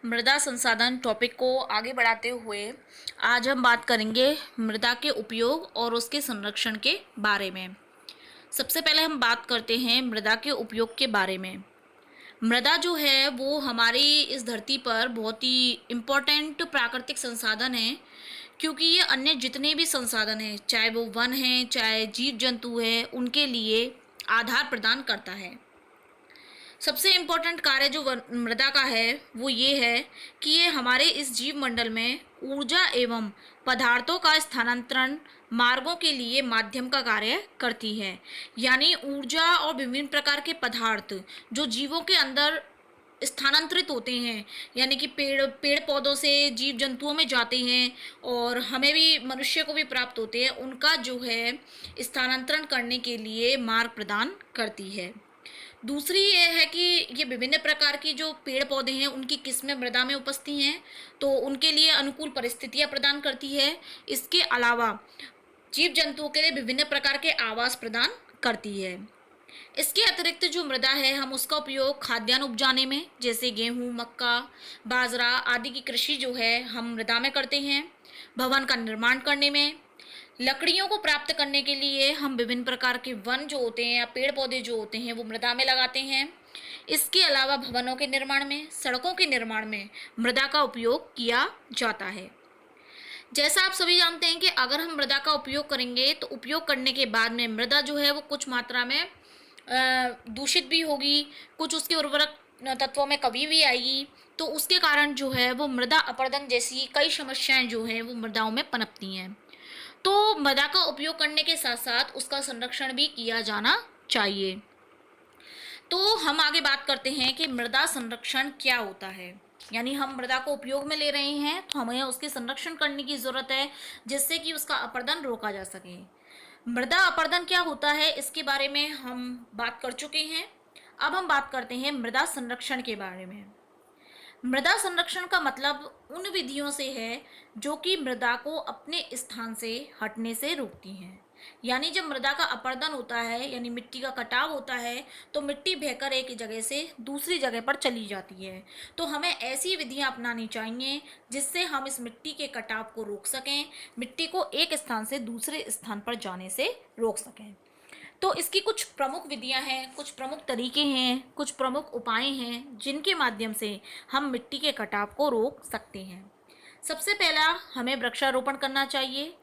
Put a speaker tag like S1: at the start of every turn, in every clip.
S1: मृदा संसाधन टॉपिक को आगे बढ़ाते हुए आज हम बात करेंगे मृदा के उपयोग और उसके संरक्षण के बारे में। सबसे पहले हम बात करते हैं मृदा के उपयोग के बारे में। मृदा जो है वो हमारी इस धरती पर बहुत ही इम्पोर्टेंट प्राकृतिक संसाधन है, क्योंकि ये अन्य जितने भी संसाधन हैं, चाहे वो वन हैं, चाहे जीव जंतु हैं, उनके लिए आधार प्रदान करता है। सबसे इम्पोर्टेंट कार्य जो मृदा का है वो ये है कि ये हमारे इस जीव मंडल में ऊर्जा एवं पदार्थों का स्थानांतरण मार्गों के लिए माध्यम का कार्य करती है। यानी ऊर्जा और विभिन्न प्रकार के पदार्थ जो जीवों के अंदर स्थानांतरित होते हैं, यानी कि पेड़ पेड़ पौधों से जीव जंतुओं में जाते हैं और हमें भी, मनुष्य को भी प्राप्त होते हैं, उनका जो है स्थानांतरण करने के लिए मार्ग प्रदान करती है। दूसरी ये है कि ये विभिन्न प्रकार की जो पेड़ पौधे हैं उनकी किस्में मृदा में उपजती हैं, तो उनके लिए अनुकूल परिस्थितियां प्रदान करती है। इसके अलावा जीव जंतुओं के लिए विभिन्न प्रकार के आवास प्रदान करती है। इसके अतिरिक्त जो मृदा है हम उसका उपयोग खाद्यान्न उपजाने में, जैसे गेहूँ, मक्का, बाजरा आदि की कृषि जो है हम मृदा में करते हैं। भवन का निर्माण करने में, लकड़ियों को प्राप्त करने के लिए हम विभिन्न प्रकार के वन जो होते हैं या पेड़ पौधे जो होते हैं वो मृदा में लगाते हैं। इसके अलावा भवनों के निर्माण में, सड़कों के निर्माण में मृदा का उपयोग किया जाता है। जैसा आप सभी जानते हैं कि अगर हम मृदा का उपयोग करेंगे तो उपयोग करने के बाद में मृदा जो है वो कुछ मात्रा में दूषित भी होगी, कुछ उसके उर्वरक तत्वों में कमी भी आएगी, तो उसके कारण जो है वो मृदा अपरदन जैसी कई समस्याएं जो हैं वो मृदाओं में पनपती हैं। तो मृदा का उपयोग करने के साथ साथ उसका संरक्षण भी किया जाना चाहिए। तो हम आगे बात करते हैं कि मृदा संरक्षण क्या होता है। यानी हम मृदा को उपयोग में ले रहे हैं तो हमें उसके संरक्षण करने की ज़रूरत है, जिससे कि उसका अपरदन रोका जा सके। मृदा अपरदन क्या होता है इसके बारे में हम बात कर चुके हैं। अब हम बात करते हैं मृदा संरक्षण के बारे में। मृदा संरक्षण का मतलब उन विधियों से है जो कि मृदा को अपने स्थान से हटने से रोकती हैं। यानी जब मृदा का अपरदन होता है, यानी मिट्टी का कटाव होता है, तो मिट्टी बहकर एक जगह से दूसरी जगह पर चली जाती है। तो हमें ऐसी विधियां अपनानी चाहिए जिससे हम इस मिट्टी के कटाव को रोक सकें, मिट्टी को एक स्थान से दूसरे स्थान पर जाने से रोक सकें। तो इसकी कुछ प्रमुख विधियां हैं, कुछ प्रमुख तरीके हैं, कुछ प्रमुख उपाय हैं जिनके माध्यम से हम मिट्टी के कटाव को रोक सकते हैं। सबसे पहला, हमें वृक्षारोपण करना चाहिए।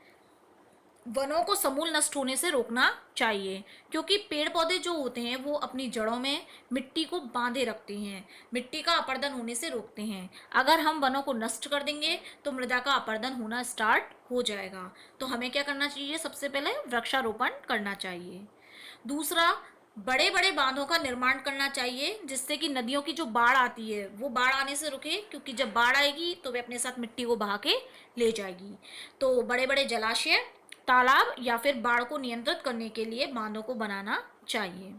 S1: वनों को समूल नष्ट होने से रोकना चाहिए, क्योंकि पेड़ पौधे जो होते हैं वो अपनी जड़ों में मिट्टी को बांधे रखते हैं, मिट्टी का अपरदन होने से रोकते हैं। अगर हम वनों को नष्ट कर देंगे तो मृदा का अपरदन होना स्टार्ट हो जाएगा। तो हमें क्या करना चाहिए? सबसे पहले वृक्षारोपण करना चाहिए। दूसरा, बड़े बड़े बांधों का निर्माण करना चाहिए, जिससे कि नदियों की जो बाढ़ आती है वो बाढ़ आने से रुके, क्योंकि जब बाढ़ आएगी तो वे अपने साथ मिट्टी को बहा के ले जाएगी। तो बड़े बड़े जलाशय, तालाब या फिर बाढ़ को नियंत्रित करने के लिए बांधों को बनाना चाहिए।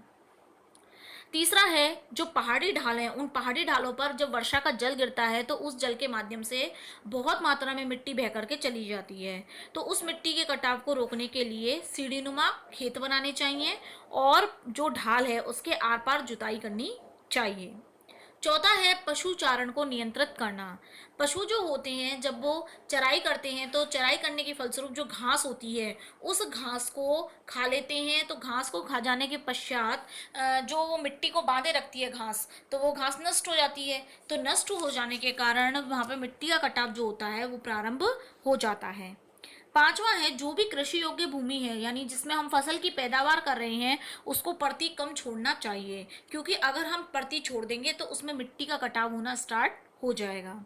S1: तीसरा है, जो पहाड़ी ढाल हैं, उन पहाड़ी ढालों पर जब वर्षा का जल गिरता है तो उस जल के माध्यम से बहुत मात्रा में मिट्टी बह करके चली जाती है। तो उस मिट्टी के कटाव को रोकने के लिए सीढ़ीनुमा खेत बनाने चाहिए और जो ढाल है उसके आर पार जुताई करनी चाहिए। चौथा है, पशु चारण को नियंत्रित करना। पशु जो होते हैं जब वो चराई करते हैं तो चराई करने के फलस्वरूप जो घास होती है उस घास को खा लेते हैं। तो घास को खा जाने के पश्चात जो वो मिट्टी को बांधे रखती है घास, तो वो घास नष्ट हो जाती है। तो नष्ट हो जाने के कारण वहाँ पे मिट्टी का कटाव जो होता है वो प्रारंभ हो जाता है। पांचवा है, जो भी कृषि योग्य भूमि है, यानी जिसमें हम फसल की पैदावार कर रहे हैं, उसको परती कम छोड़ना चाहिए, क्योंकि अगर हम परती छोड़ देंगे तो उसमें मिट्टी का कटाव होना स्टार्ट हो जाएगा।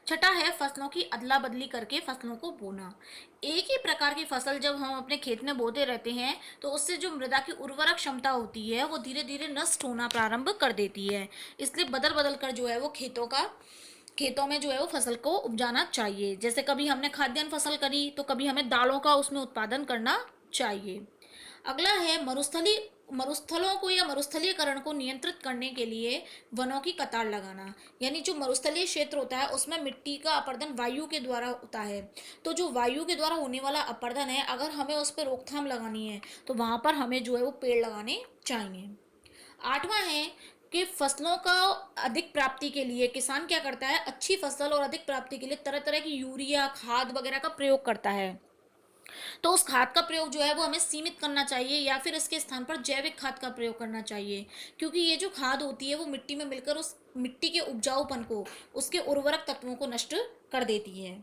S1: छठा है, फसलों की अदला बदली करके फसलों को बोना। एक ही प्रकार की फसल जब हम अपने खेत में बोते रहते हैं तो उससे जो मृदा की उर्वरक क्षमता होती है वो धीरे धीरे नष्ट होना प्रारंभ कर देती है। इसलिए बदल बदल कर जो है वो खेतों में जो है वो फसल को उपजाना चाहिए। जैसे कभी हमने खाद्यान्न फसल करी तो कभी हमें दालों का उसमें उत्पादन करना चाहिए। अगला है, मरुस्थलों को या मरुस्थलीकरण को नियंत्रित करने के लिए वनों की कतार लगाना। यानी जो मरुस्थलीय क्षेत्र होता है उसमें मिट्टी का अपरदन वायु के द्वारा होता है। तो जो वायु के द्वारा होने वाला अपरदन है, अगर हमें उस पर रोकथाम लगानी है तो वहाँ पर हमें जो है वो पेड़ लगाने चाहिए। आठवां है कि फसलों का अधिक प्राप्ति के लिए किसान क्या करता है, अच्छी फसल और अधिक प्राप्ति के लिए तरह तरह की यूरिया खाद वगैरह का प्रयोग करता है। तो उस खाद का प्रयोग जो है वो हमें सीमित करना चाहिए या फिर इसके स्थान पर जैविक खाद का प्रयोग करना चाहिए, क्योंकि ये जो खाद होती है वो मिट्टी में मिलकर उस मिट्टी के उपजाऊपन को, उसके उर्वरक तत्वों को नष्ट कर देती है।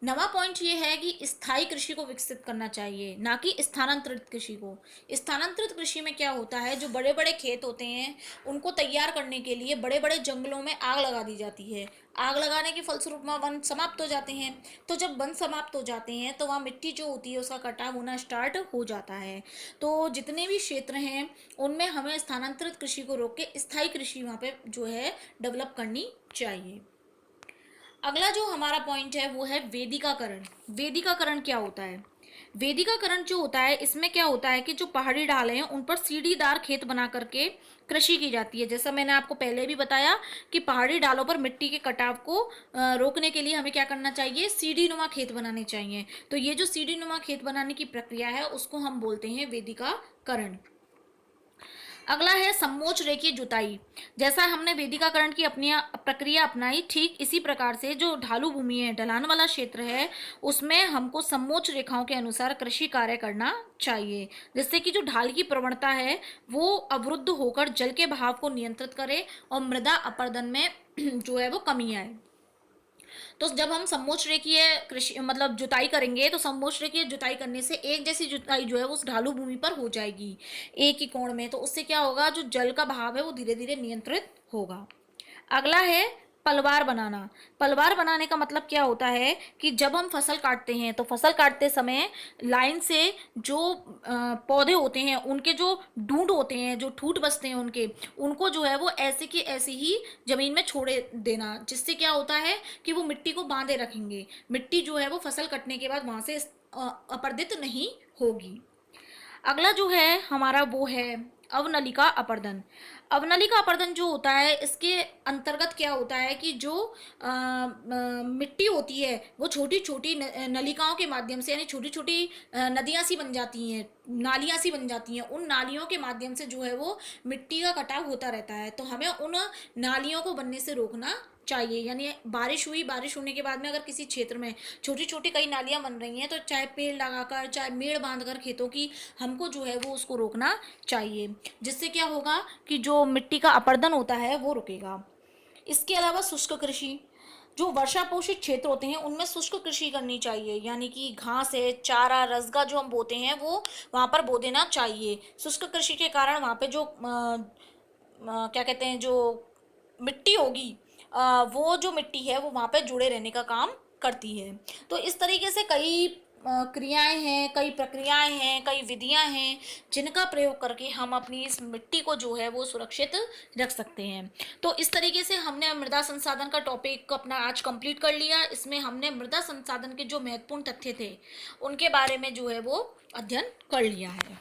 S1: नवा पॉइंट ये है कि स्थायी कृषि को विकसित करना चाहिए, ना कि स्थानांतरित कृषि को। स्थानांतरित कृषि में क्या होता है, जो बड़े बड़े खेत होते हैं उनको तैयार करने के लिए बड़े बड़े जंगलों में आग लगा दी जाती है। आग लगाने के फलस्वरूप वहाँ वन समाप्त हो जाते हैं। तो जब वन समाप्त हो जाते हैं तो वहाँ मिट्टी जो होती है उसका कटाव होना स्टार्ट हो जाता है। तो जितने भी क्षेत्र हैं उनमें हमें स्थानांतरित कृषि को रोक के स्थायी कृषि वहाँ पे जो है डेवलप करनी चाहिए। अगला जो हमारा पॉइंट है वो है वेदिकाकरण। वेदिकाकरण क्या होता है? वेदिकाकरण जो होता है इसमें क्या होता है कि जो पहाड़ी ढाले हैं उन पर सीढ़ीदार खेत बना करके कृषि की जाती है। जैसा मैंने आपको पहले भी बताया कि पहाड़ी ढालों पर मिट्टी के कटाव को रोकने के लिए हमें क्या करना चाहिए, सीढ़ी नुमा खेत बनाने चाहिए। तो ये जो सीढ़ी नुमा खेत बनाने की प्रक्रिया है उसको हम बोलते हैं वेदिकाकरण। अगला है समोच्च रेखीय जुताई। जैसा हमने वेदिकाकरण की अपनी प्रक्रिया अपनाई, ठीक इसी प्रकार से जो ढालू भूमि है, ढलान वाला क्षेत्र है, उसमें हमको समोच्च रेखाओं के अनुसार कृषि कार्य करना चाहिए, जिससे कि जो ढाल की प्रवणता है वो अवरुद्ध होकर जल के बहाव को नियंत्रित करे और मृदा अपरदन में जो है वो कमी आए। तो जब हम समोच्च रेखीय कृषि मतलब जुताई करेंगे तो समोच्च रेखीय जुताई करने से एक जैसी जुताई जो है वो उस ढालू भूमि पर हो जाएगी एक ही कोण में। तो उससे क्या होगा, जो जल का बहाव है वो धीरे धीरे नियंत्रित होगा। अगला है पलवार बनाना। पलवार बनाने का मतलब क्या होता है कि जब हम फसल काटते हैं तो फसल काटते समय लाइन से जो पौधे होते हैं उनके जो डूंड होते हैं, जो ठूट बचते हैं उनके, उनको जो है वो ऐसे के ऐसे ही जमीन में छोड़े देना, जिससे क्या होता है कि वो मिट्टी को बांधे रखेंगे। मिट्टी जो है वो फसल कटने के बाद वहां से अपरदित नहीं होगी। अगला जो है हमारा वो है अवनलिका अपर्दन। अवनलिका अपर्दन जो होता है इसके अंतर्गत क्या होता है कि जो मिट्टी होती है वो छोटी छोटी नलिकाओं के माध्यम से, यानी छोटी छोटी नदियाँ सी बन जाती हैं, नालियाँ सी बन जाती हैं। उन नालियों के माध्यम से जो है वो मिट्टी का कटाव होता रहता है। तो हमें उन नालियों को बनने से रोकना चाहिए। यानी बारिश हुई, बारिश होने के बाद में अगर किसी क्षेत्र में छोटी छोटी कई नालियां बन रही हैं तो चाहे पेड़ लगाकर चाहे मेड़ बांधकर खेतों की हमको जो है वो उसको रोकना चाहिए, जिससे क्या होगा कि जो मिट्टी का अपरदन होता है वो रुकेगा। इसके अलावा शुष्क कृषि, जो वर्षा पोषित क्षेत्र होते हैं उनमें शुष्क कृषि करनी चाहिए, यानी कि घास है, चारा, रसगा जो हम बोते हैं वो वहाँ पर बो देना चाहिए। शुष्क कृषि के कारण वहाँ पे जो क्या कहते हैं, जो मिट्टी होगी, वो जो मिट्टी है वो वहाँ पे जुड़े रहने का काम करती है। तो इस तरीके से कई क्रियाएं हैं, कई प्रक्रियाएं हैं, कई विधियां हैं जिनका प्रयोग करके हम अपनी इस मिट्टी को जो है वो सुरक्षित रख सकते हैं। तो इस तरीके से हमने मृदा संसाधन का टॉपिक अपना आज कंप्लीट कर लिया। इसमें हमने मृदा संसाधन के जो महत्वपूर्ण तथ्य थे उनके बारे में जो है वो अध्ययन कर लिया है।